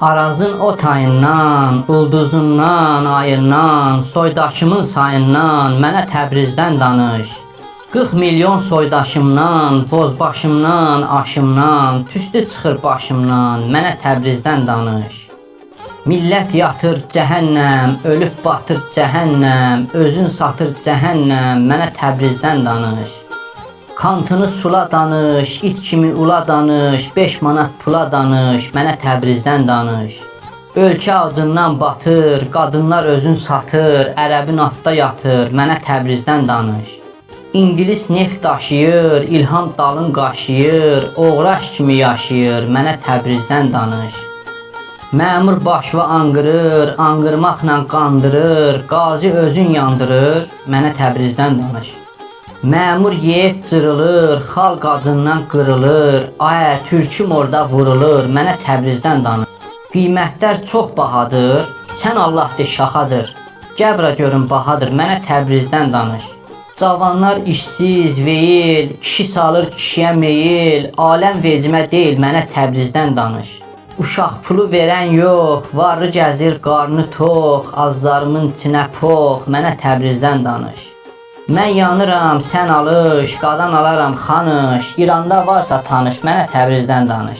Arazın o tayından, ulduzundan, ayından, soydaşımın sayından mənə Təbrizdən danış. 40 milyon soydaşımdan, bozbaşımdan, aşımdan, tüstü çıxır başımdan, mənə Təbrizdən danış. Millət yatır cəhənnəm, ölüb batır cəhənnəm, özün satır cəhənnəm, mənə Təbrizdən danış. Kantını sula danış, it kimi ula danış, 5 manat pula danış, mənə Təbrizdən danış. Ölkə acından batır, qadınlar özün satır, ərəbin atda yatır, mənə Təbrizdən danış. İngilis neft daşıyır, İlham dalın qaşıyır, oğraş kimi yaşayır, mənə Təbrizdən danış. Məmur başva anqırır, anqırmaqla qandırır, qazi özün yandırır, mənə Təbrizdən danış. Məmur yeyib cırılır, xalq acından qırılır, ayə türküm orada vurulur, mənə Təbrizdən danış. Qiymətlər çox bahadır, sən Allah de şaxadır, gəbra görün bahadır, mənə Təbrizdən danış. Cavanlar işsiz, veyil, kişi salır kişiyə meyil, aləm vecimə deyil, mənə Təbrizdən danış. Uşaq pulu verən yox, varlı gəzir, qarnı tox, azlarımın içinə pox, mənə Təbrizdən danış. Mən yanıram, sən alış, qadan alaram xanış, İranda varsa tanış, mənə Təbrizdən danış.